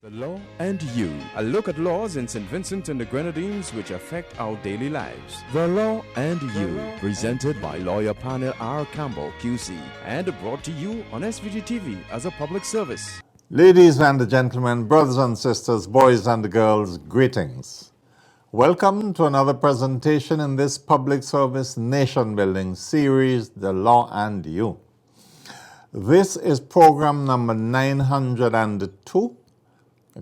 The Law and You, a look at laws in St. Vincent and the Grenadines which affect our daily lives. The Law and You, presented by lawyer panel P.R Campbell QC and brought to you on SVG-TV as a public service. Ladies and gentlemen, brothers and sisters, boys and girls, greetings. Welcome to another presentation in this public service nation building series, The Law and You. This is program number 902.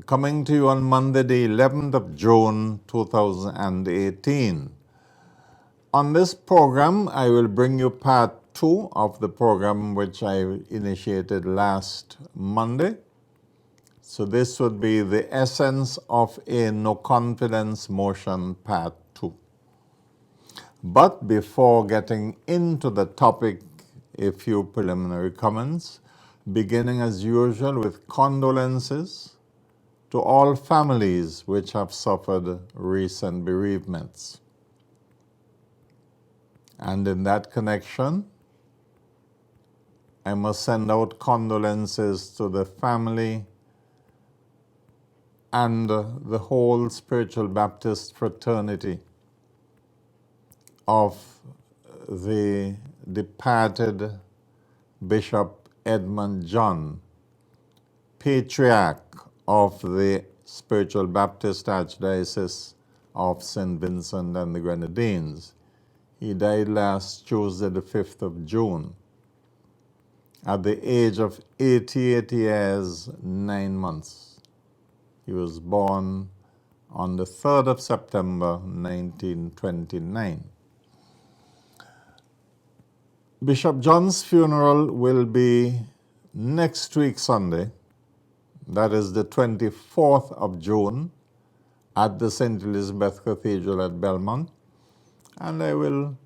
Coming to you on Monday, the 11th of June, 2018. On this program, I will bring you part 2 of the program which I initiated last Monday. So this would be the essence of a no confidence motion, part 2. But before getting into the topic, a few preliminary comments, beginning as usual with condolences to all families which have suffered recent bereavements. And in that connection, I must send out condolences to the family and the whole Spiritual Baptist fraternity of the departed Bishop Edmund John, Patriarch of the Spiritual Baptist Archdiocese of St. Vincent and the Grenadines. He died last Tuesday, the 5th of June, at the age of 88 years, 9 months. He was born on the 3rd of September, 1929. Bishop John's funeral will be next week, Sunday. That is the 24th of June at the St. Elizabeth Cathedral at Belmont. And I will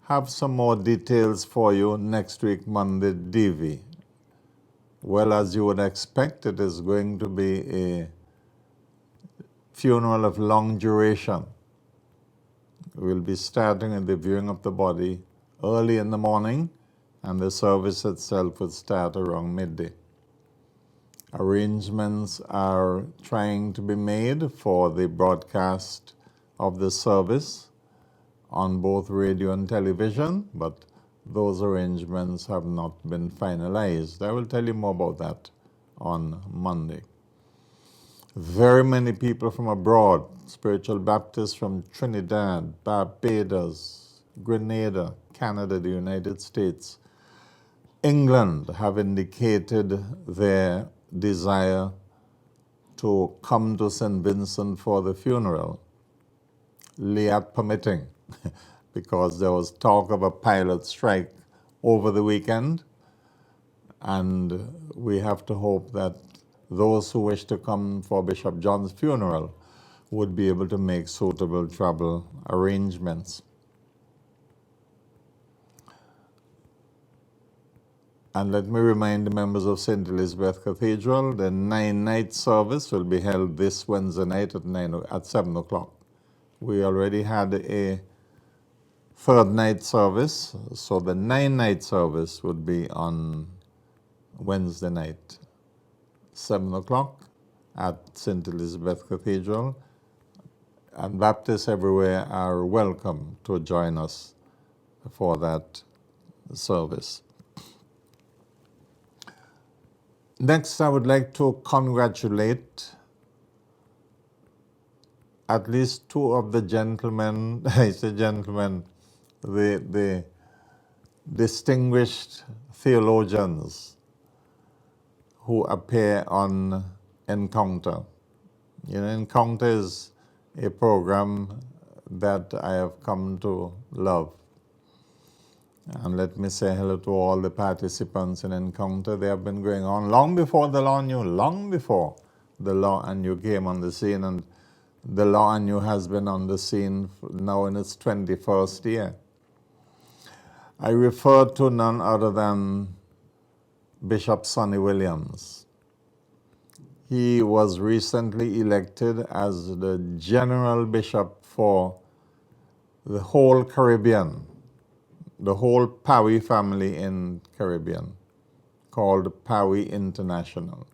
have some more details for you next week, Monday, DV. Well, as you would expect, it is going to be a funeral of long duration. We'll be starting at the viewing of the body early in the morning, and the service itself would start around midday. Arrangements are trying to be made for the broadcast of the service on both radio and television, but those arrangements have not been finalized. I will tell you more about that on Monday. Very many people from abroad, Spiritual Baptists from Trinidad, Barbados, Grenada, Canada, the United States, England, have indicated their desire to come to St. Vincent for the funeral, Liat permitting, because there was talk of a pilot strike over the weekend, and we have to hope that those who wish to come for Bishop John's funeral would be able to make suitable travel arrangements. And let me remind the members of St. Elizabeth Cathedral, the 9-night service will be held this Wednesday night at 7 o'clock. We already had a third night service, so the 9-night service would be on Wednesday night, 7 o'clock at St. Elizabeth Cathedral. And Baptists everywhere are welcome to join us for that service. Next, I would like to congratulate at least 2 of the gentlemen, I say gentlemen, the distinguished theologians who appear on Encounter. You know, Encounter is a program that I have come to love. And let me say hello to all the participants in Encounter. They have been going on long before the Law and You, long before the Law and You came on the scene. And the Law and You has been on the scene now in its 21st year. I refer to none other than Bishop Sonny Williams. He was recently elected as the General Bishop for the whole Caribbean, the whole Pawi family in Caribbean, called Pawi International.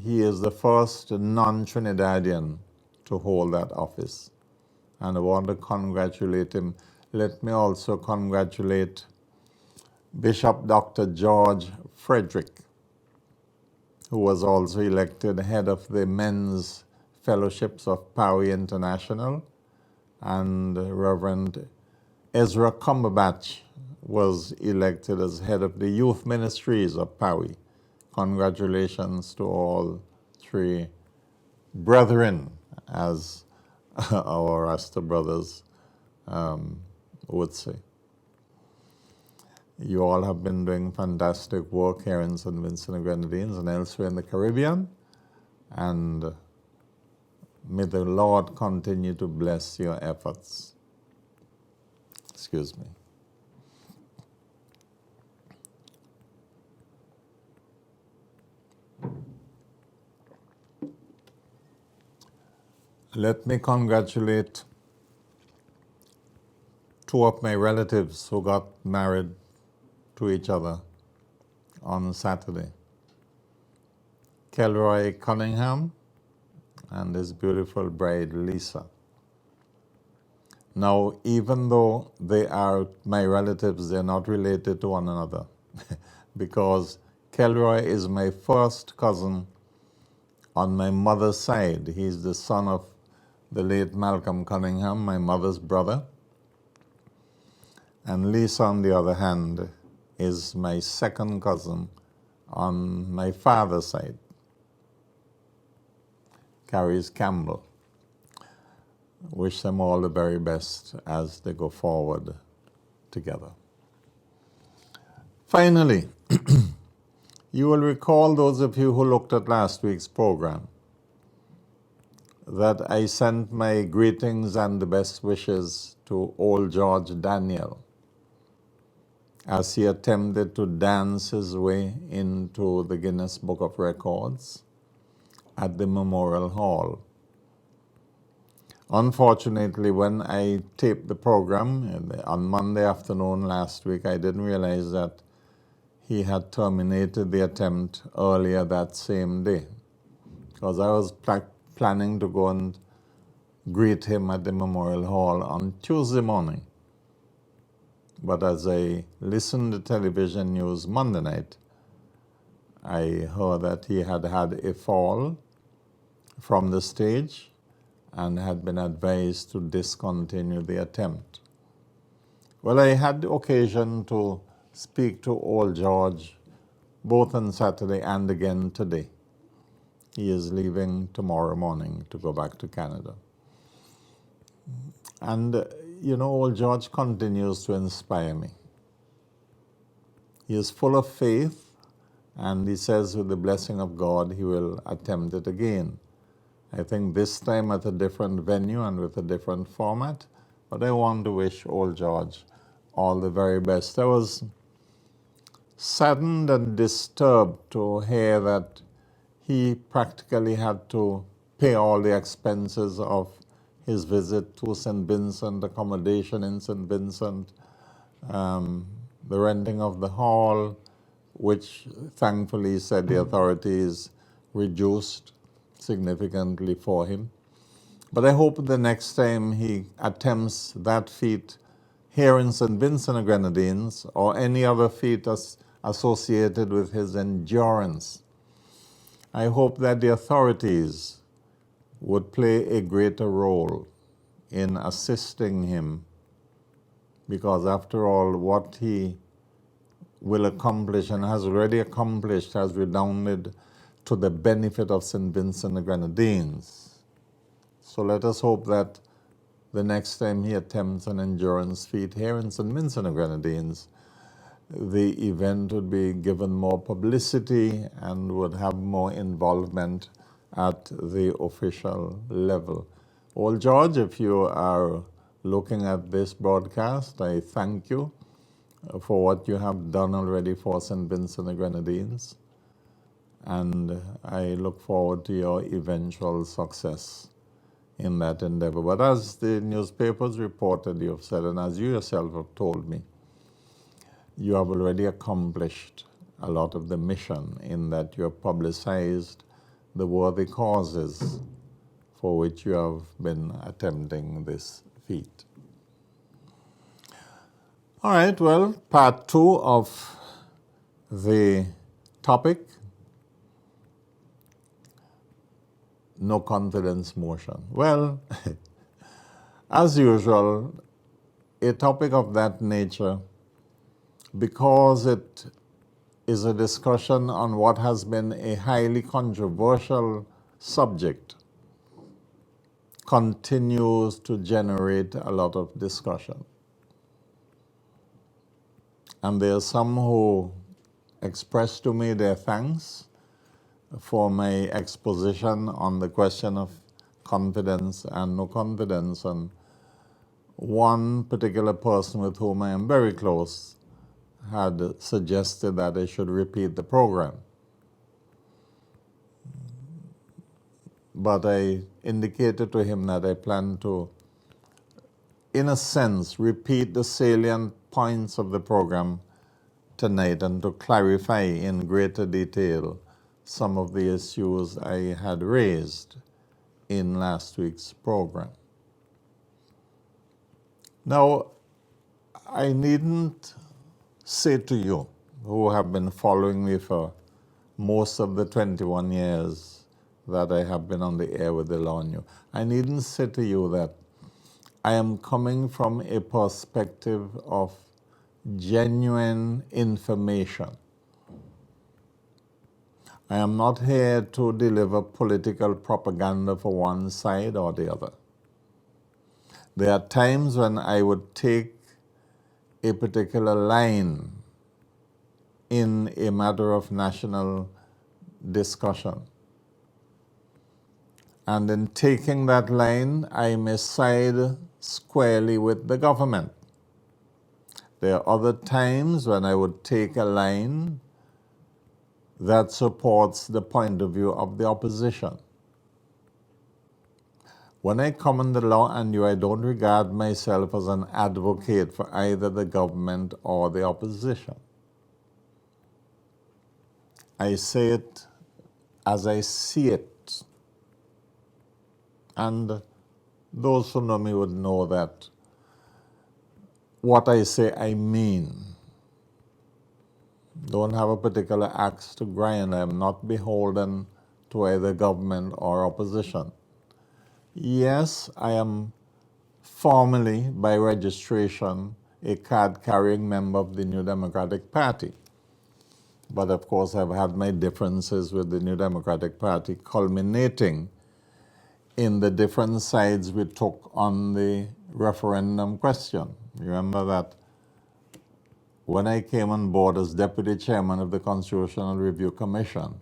He is the first non-Trinidadian to hold that office, and I want to congratulate him. Let me also congratulate Bishop Dr. George Frederick, who was also elected head of the Men's Fellowships of Powie International, and Reverend Ezra Cumberbatch was elected as head of the Youth Ministries of Powie. Congratulations to all three brethren, as our Rasta brothers would say. You all have been doing fantastic work here in St. Vincent and Grenadines and elsewhere in the Caribbean, and may the Lord continue to bless your efforts. Excuse me. Let me congratulate two of my relatives who got married to each other on Saturday. Kelroy Cunningham and his beautiful bride, Lisa. Now, even though they are my relatives, they're not related to one another because Kelroy is my first cousin on my mother's side. He's the son of the late Malcolm Cunningham, my mother's brother. And Lisa, on the other hand, is my second cousin on my father's side, P.R Campbell. Wish them all the very best as they go forward together. Finally, you will recall, those of you who looked at last week's program, that I sent my greetings and the best wishes to old George Daniel as he attempted to dance his way into the Guinness Book of Records at the Memorial Hall. Unfortunately, when I taped the program on Monday afternoon last week, I didn't realize that he had terminated the attempt earlier that same day, because I was planning to go and greet him at the Memorial Hall on Tuesday morning. But as I listened to television news Monday night, I heard that he had had a fall from the stage and had been advised to discontinue the attempt. Well, I had the occasion to speak to old George both on Saturday and again today. He is leaving tomorrow morning to go back to Canada. And, old George continues to inspire me. He is full of faith, and he says with the blessing of God, he will attempt it again. I think this time at a different venue and with a different format, but I want to wish old George all the very best. I was saddened and disturbed to hear that he practically had to pay all the expenses of his visit to St. Vincent, accommodation in St. Vincent, the renting of the hall, which thankfully said the authorities reduced significantly for him. But I hope the next time he attempts that feat here in St. Vincent and Grenadines, or any other feat associated with his endurance, I hope that the authorities would play a greater role in assisting him, because after all, what he will accomplish and has already accomplished has redounded to the benefit of St. Vincent and the Grenadines. So let us hope that the next time he attempts an endurance feat here in St. Vincent and the Grenadines, the event would be given more publicity and would have more involvement at the official level. Old George, if you are looking at this broadcast, I thank you for what you have done already for St. Vincent and the Grenadines, and I look forward to your eventual success in that endeavor. But as the newspapers reported, you have said, and as you yourself have told me, you have already accomplished a lot of the mission in that you have publicized the worthy causes for which you have been attempting this feat. All right, well, part 2 of the topic, no confidence motion. Well, as usual, a topic of that nature, because it is a discussion on what has been a highly controversial subject, continues to generate a lot of discussion. And there are some who express to me their thanks for my exposition on the question of confidence and no confidence. And one particular person with whom I am very close had suggested that I should repeat the program. But I indicated to him that I plan to, in a sense, repeat the salient points of the program tonight and to clarify in greater detail some of the issues I had raised in last week's program. Now, I needn't say to you, who have been following me for most of the 21 years that I have been on the air with the Law on You, I needn't say to you that I am coming from a perspective of genuine information. I am not here to deliver political propaganda for one side or the other. There are times when I would take a particular line in a matter of national discussion. And in taking that line, I may side squarely with the government. There are other times when I would take a line that supports the point of view of the opposition. When I come on the Law and You, I don't regard myself as an advocate for either the government or the opposition. I say it as I see it. And those who know me would know that what I say, I mean. Don't have a particular axe to grind. I am not beholden to either government or opposition. Yes, I am formally, by registration, a card-carrying member of the New Democratic Party. But of course, I've had my differences with the New Democratic Party, culminating in the different sides we took on the referendum question. Remember that when I came on board as Deputy Chairman of the Constitutional Review Commission,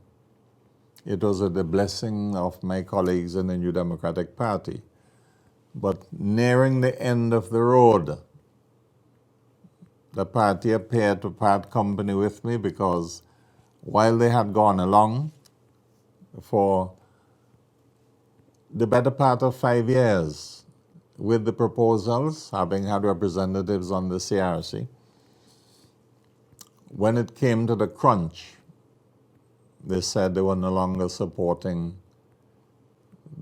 it was with the blessing of my colleagues in the New Democratic Party. But nearing the end of the road, the party appeared to part company with me because while they had gone along for the better part of 5 years with the proposals, having had representatives on the CRC, when it came to the crunch, they said they were no longer supporting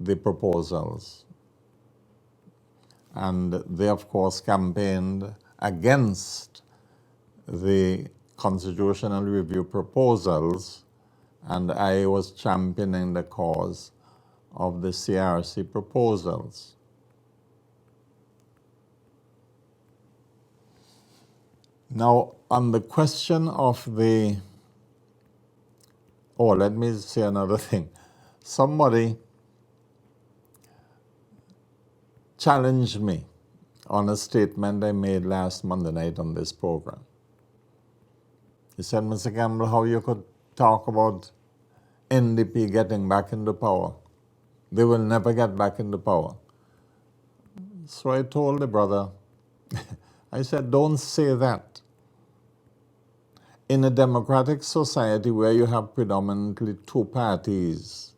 the proposals. And they, of course, campaigned against the constitutional review proposals, and I was championing the cause of the CRC proposals. Now, on the question of the, let me say another thing. Somebody challenged me on a statement I made last Monday night on this program. He said, Mr. Campbell, how you could talk about NDP getting back into power? They will never get back into power. So I told the brother, I said, don't say that. In a democratic society where you have predominantly two parties,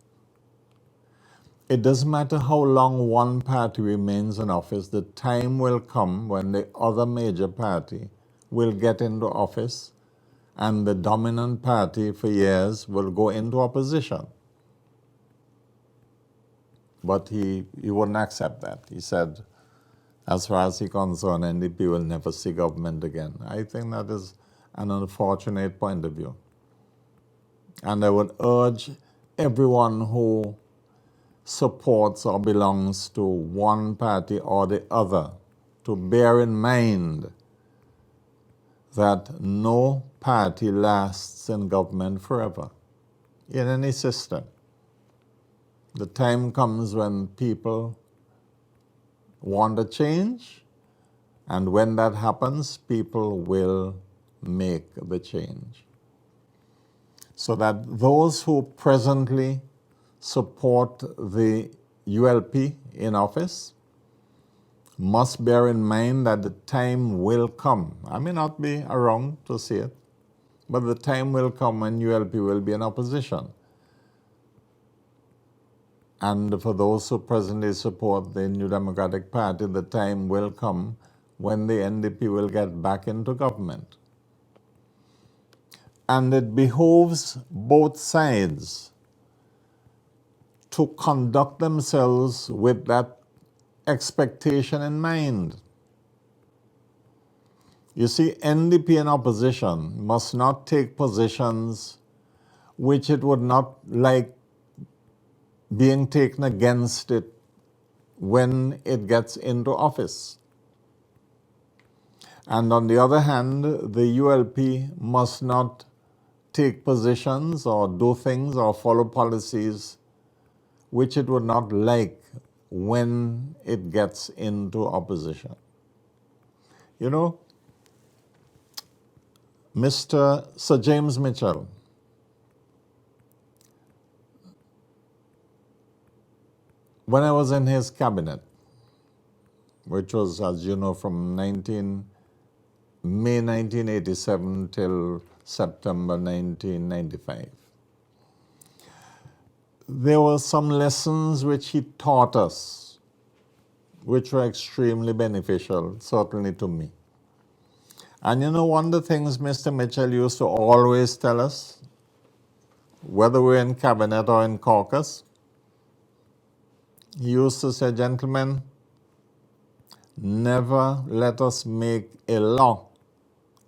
it doesn't matter how long one party remains in office, the time will come when the other major party will get into office and the dominant party for years will go into opposition. But he wouldn't accept that. He said, as far as he's concerned, NDP will never see government again. I think that is an unfortunate point of view. And I would urge everyone who supports or belongs to one party or the other to bear in mind that no party lasts in government forever, in any system. The time comes when people want a change, and when that happens, people will make the change. So that those who presently support the ULP in office must bear in mind that the time will come. I may not be around to see it, but the time will come when ULP will be in opposition. And for those who presently support the New Democratic Party, the time will come when the NDP will get back into government. And it behoves both sides to conduct themselves with that expectation in mind. You see, NDP in opposition must not take positions which it would not like being taken against it when it gets into office. And on the other hand, the ULP must not take positions or do things or follow policies which it would not like when it gets into opposition. You know, Mr. Sir James Mitchell, when I was in his cabinet, which was, as you know, from May 1987 till September 1995, there were some lessons which he taught us, which were extremely beneficial, certainly to me. And you know, one of the things Mr. Mitchell used to always tell us, whether we're in cabinet or in caucus, he used to say, gentlemen, never let us make a law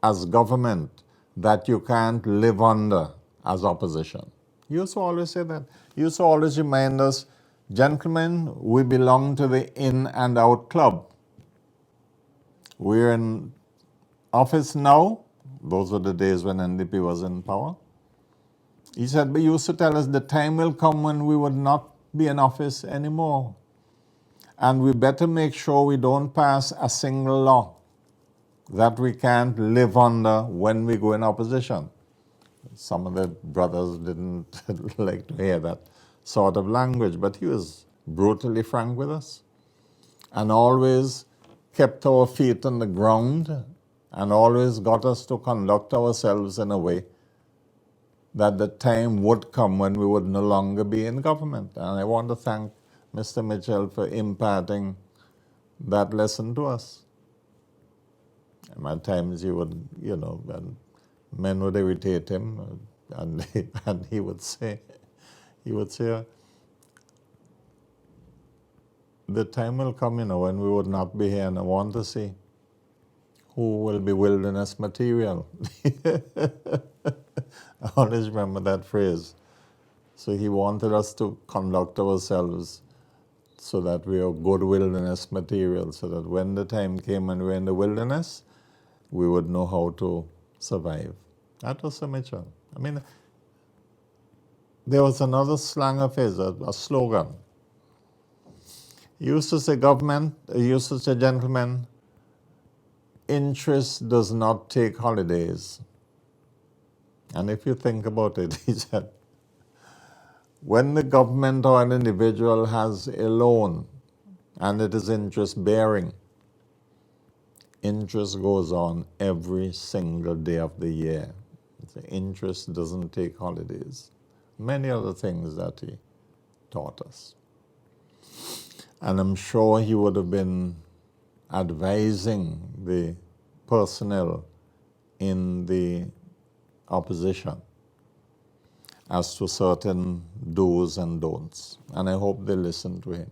as government that you can't live under as opposition. He used to always say that. He used to always remind us, gentlemen, we belong to the in and out club. We're in office now. Those were the days when NDP was in power. He said, but he used to tell us the time will come when we would not be in office anymore. And we better make sure we don't pass a single law that we can't live under when we go in opposition. Some of the brothers didn't like to hear that sort of language, but he was brutally frank with us and always kept our feet on the ground and always got us to conduct ourselves in a way that the time would come when we would no longer be in government. And I want to thank Mr. Mitchell for imparting that lesson to us. And at times he would, you know, and men would irritate him, and he would say, the time will come, you know, when we would not be here, and I want to see who will be wilderness material. I always remember that phrase. So he wanted us to conduct ourselves so that we are good wilderness material, so that when the time came and we were in the wilderness, we would know how to survive. That was Sir Mitchell. I mean, there was another slang of his, a slogan. He used to say, gentlemen, interest does not take holidays. And if you think about it, he said, when the government or an individual has a loan and it is interest bearing, interest goes on every single day of the year. The interest doesn't take holidays. Many other things that he taught us. And I'm sure he would have been advising the personnel in the opposition. as to certain do's and don'ts. And I hope they listen to him.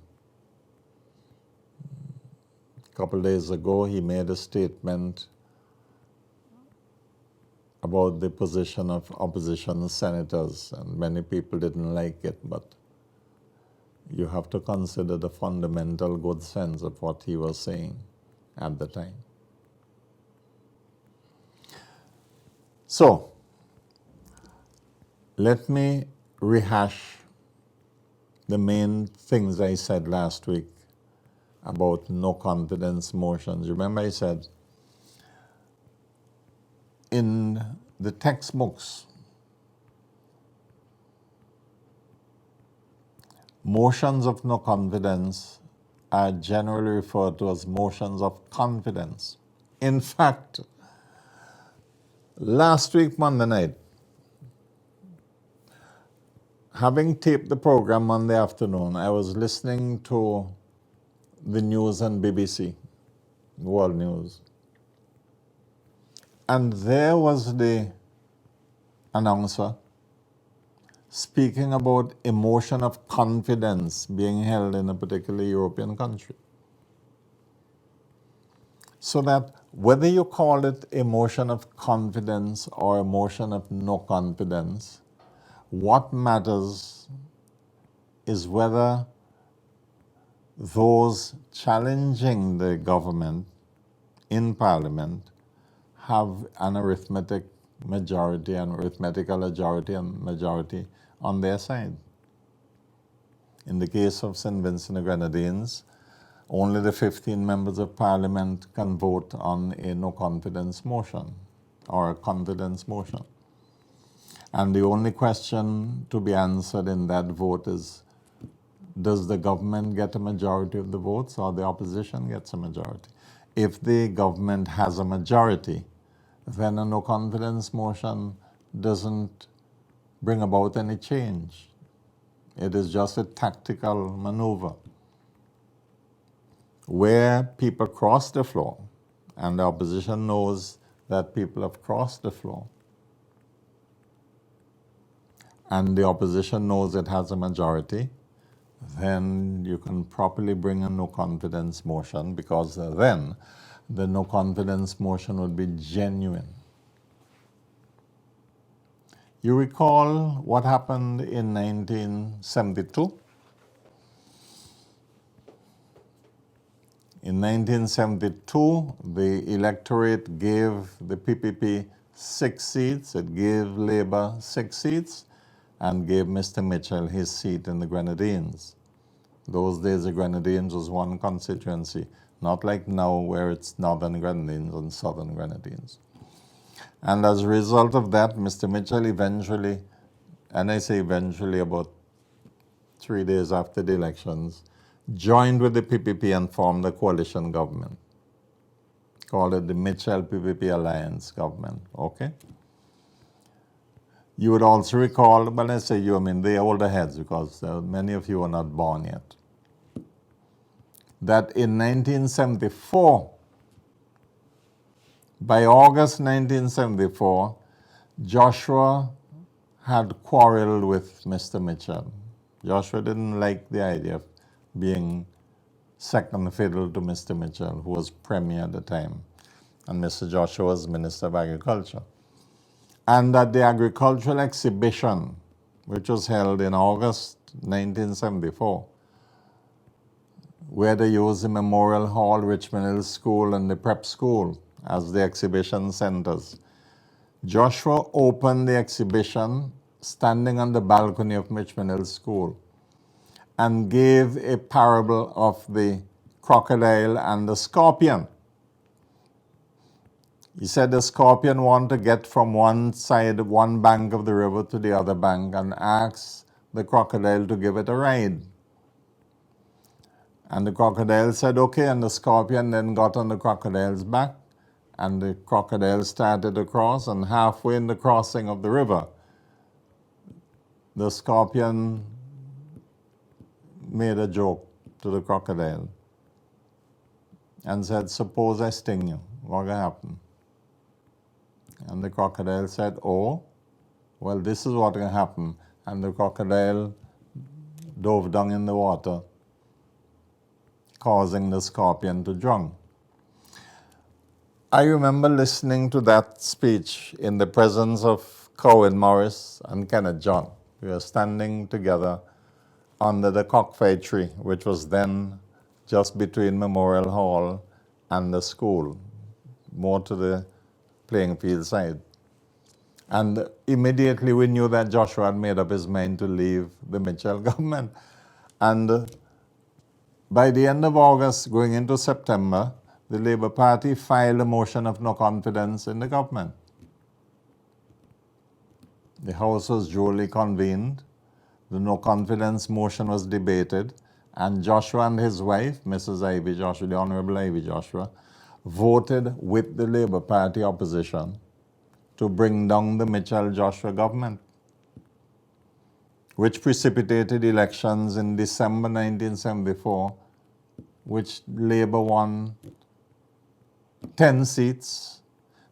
A couple days ago, he made a statement about the position of opposition senators, and many people didn't like it, but you have to consider the fundamental good sense of what he was saying at the time. So, let me rehash the main things I said last week about no confidence motions. Remember I said, in the textbooks, motions of no confidence are generally referred to as motions of confidence. In fact, last week, Monday night, having taped the program Monday afternoon, I was listening to the news on BBC, World News. And there was the announcer speaking about emotion of confidence being held in a particular European country. So that whether you call it emotion of confidence or emotion of no confidence, what matters is whether those challenging the government in Parliament have an arithmetic majority and arithmetical majority on their side. In the case of St. Vincent and the Grenadines, only the 15 members of Parliament can vote on a no confidence motion or a confidence motion. And the only question to be answered in that vote is, does the government get a majority of the votes or the opposition gets a majority? If the government has a majority, then a no confidence motion doesn't bring about any change. It is just a tactical maneuver where people cross the floor, and the opposition knows that people have crossed the floor, and the opposition knows it has a majority, then you can properly bring a no confidence motion, because then the no confidence motion would be genuine. You recall what happened in 1972? In 1972, the electorate gave the PPP 6 seats, it gave Labour 6 seats, and gave Mr. Mitchell his seat in the Grenadines. Those days the Grenadines was one constituency, not like now where it's Northern Grenadines and Southern Grenadines. And as a result of that, Mr. Mitchell eventually, and I say eventually about 3 days after the elections, joined with the PPP and formed a coalition government. Called it the Mitchell-PPP Alliance government, okay? You would also recall, when I say you, I mean the older heads, because many of you are not born yet, that in 1974, by August 1974, Joshua had quarreled with Mr. Mitchell. Joshua didn't like the idea of being second fiddle to Mr. Mitchell, who was Premier at the time, and Mr. Joshua was Minister of Agriculture. And at the agricultural exhibition, which was held in August 1974, where they used the Memorial Hall, Richmond Hill School, and the Prep School as the exhibition centers, Joshua opened the exhibition standing on the balcony of Richmond Hill School and gave a parable of the crocodile and the scorpion. He said the scorpion wanted to get from one side, one bank of the river to the other bank, and asked the crocodile to give it a ride. And the crocodile said, okay, and the scorpion then got on the crocodile's back, and the crocodile started to cross, and halfway in the crossing of the river, the scorpion made a joke to the crocodile and said, suppose I sting you, what will happen? And the crocodile said, oh, well, this is what will happen. and the crocodile dove down in the water, causing the scorpion to drown. I remember listening to that speech in the presence of Corwin Morris and Kenneth John. We were standing together under the cockfight tree, which was then just between Memorial Hall and the school, more to the playing field side. And immediately we knew that Joshua had made up his mind to leave the Mitchell government. And by the end of August, going into September, the Labour Party filed a motion of no confidence in the government. The House was duly convened. The no confidence motion was debated, and Joshua and his wife, Mrs. Ivy Joshua, the Honorable Ivy Joshua, voted with the Labour Party opposition to bring down the Mitchell-Joshua government, which precipitated elections in December 1974, which Labour won 10 seats.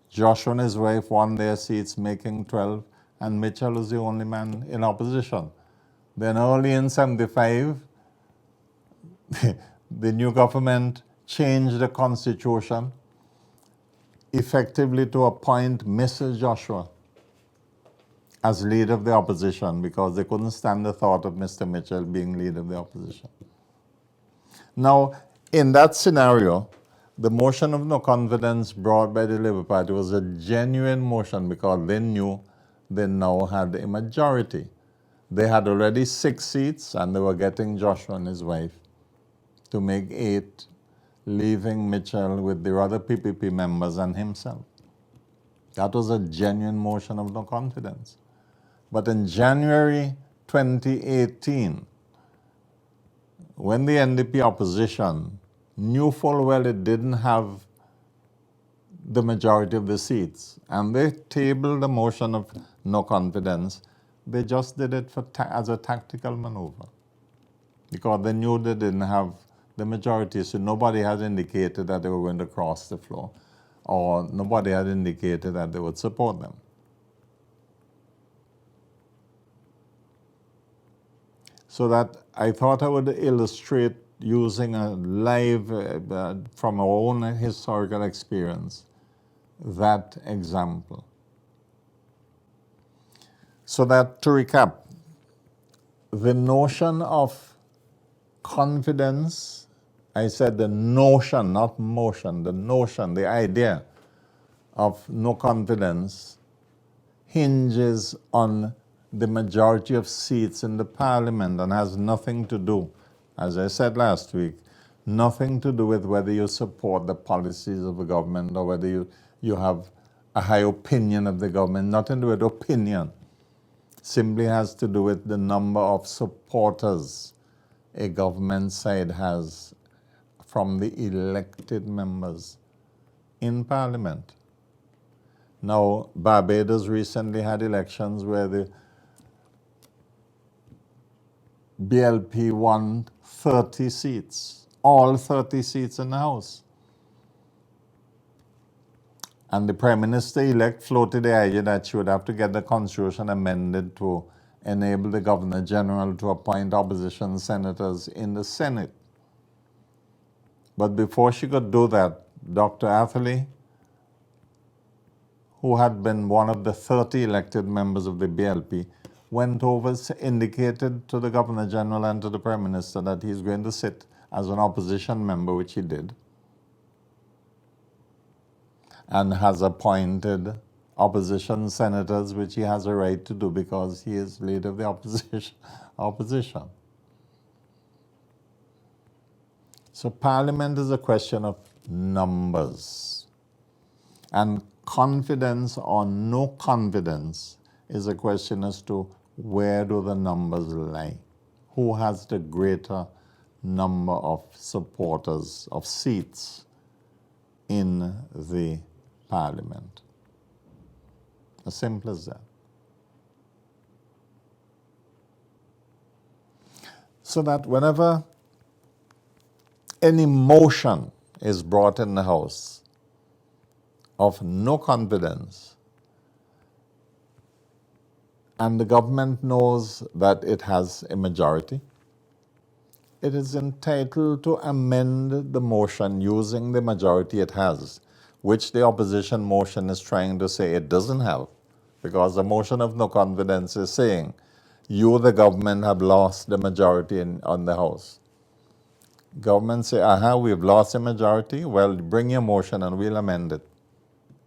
Joshua and his wife won their seats, making 12, and Mitchell was the only man in opposition. Then early in 75, the new government changed the constitution effectively to appoint Mrs. Joshua as leader of the opposition because they couldn't stand the thought of Mr. Mitchell being leader of the opposition. Now, in that scenario, the motion of no confidence brought by the Labour Party was a genuine motion because they knew they now had a majority. They had already 6 seats and they were getting Joshua and his wife to make 8, leaving Mitchell with the other PPP members and himself. That was a genuine motion of no confidence. But in January 2018, when the NDP opposition knew full well it didn't have the majority of the seats, and they tabled a motion of no confidence, they just did it as a tactical maneuver because they knew they didn't have the majority, so nobody had indicated that they were going to cross the floor, or nobody had indicated that they would support them. So that I thought I would illustrate using a live, from our own historical experience, that example. So that, to recap, the notion of confidence, I said the notion, not motion, the notion, the idea of no confidence hinges on the majority of seats in the parliament and has nothing to do, as I said last week, nothing to do with whether you support the policies of the government or whether you have a high opinion of the government, nothing to do with opinion. Simply has to do with the number of supporters a government side has from the elected members in parliament. Now, Barbados recently had elections where the BLP won 30 seats, all 30 seats in the House. And the Prime Minister-elect floated the idea that she would have to get the Constitution amended to enable the Governor-General to appoint opposition senators in the Senate. But before she could do that, Dr. Atherley, who had been one of the 30 elected members of the BLP, went over, indicated to the Governor-General and to the Prime Minister that he's going to sit as an opposition member, which he did, and has appointed opposition senators, which he has a right to do because he is leader of the opposition. So Parliament is a question of numbers. And confidence or no confidence is a question as to where do the numbers lie? Who has the greater number of supporters, of seats in the Parliament? As simple as that. So that whenever any motion is brought in the House of no confidence, and the government knows that it has a majority, it is entitled to amend the motion using the majority it has, which the opposition motion is trying to say it doesn't have, because the motion of no confidence is saying, you, the government, have lost the majority on the House. Government say, we've lost a majority. Well, bring your motion and we'll amend it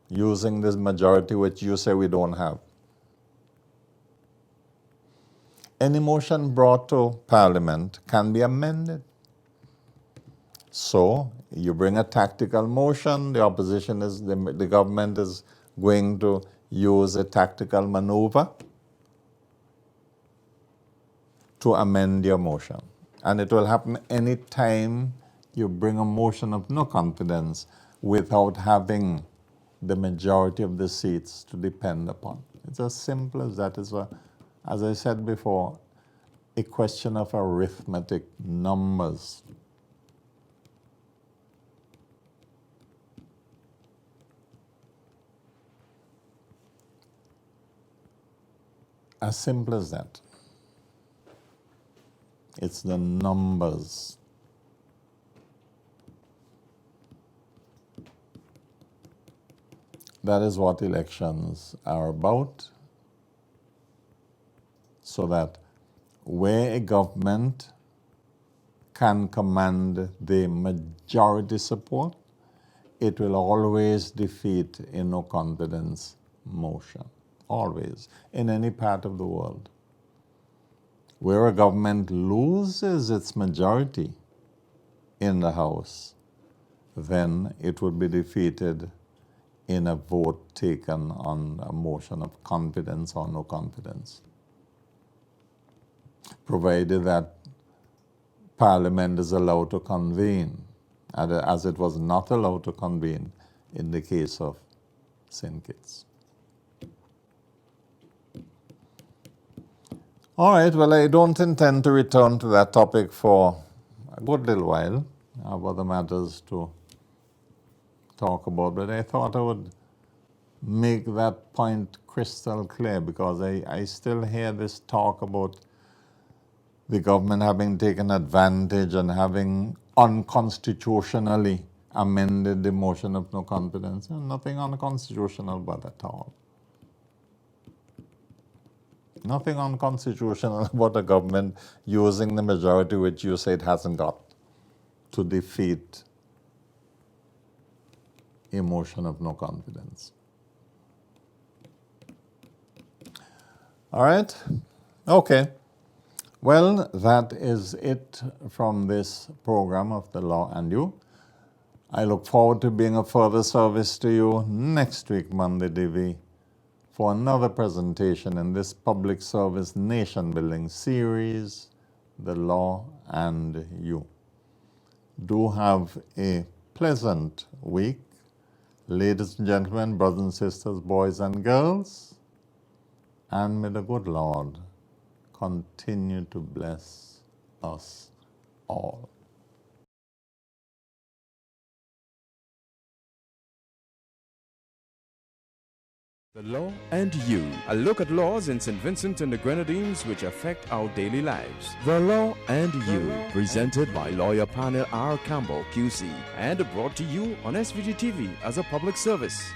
using this majority which you say we don't have. Any motion brought to Parliament can be amended. So you bring a tactical motion, the opposition is, the government is going to use a tactical maneuver to amend your motion. And it will happen any time you bring a motion of no confidence without having the majority of the seats to depend upon. It's as simple as that. It's, as I said before, a question of arithmetic, numbers. As simple as that. It's the numbers. That is what elections are about. So that where a government can command the majority support, it will always defeat a no confidence motion. Always, in any part of the world. Where a government loses its majority in the House, then it would be defeated in a vote taken on a motion of confidence or no confidence, provided that Parliament is allowed to convene, as it was not allowed to convene in the case of St. Kitts. All right, well, I don't intend to return to that topic for a good little while. I have other matters to talk about, but I thought I would make that point crystal clear, because I still hear this talk about the government having taken advantage and having unconstitutionally amended the motion of no confidence. And nothing unconstitutional about that at all. Nothing unconstitutional about a government using the majority which you say it hasn't got to defeat a motion of no confidence. All right? Okay. Well, that is it from this program of The Law and You. I look forward to being of further service to you next week, Monday, DV, for another presentation in this public service nation building series, The Law and You. Do have a pleasant week, ladies and gentlemen, brothers and sisters, boys and girls, and may the good Lord continue to bless us all. The Law and You, a look at laws in St. Vincent and the Grenadines which affect our daily lives. The Law and You, presented by lawyer panel P.R Campbell QC and brought to you on SVG-TV as a public service.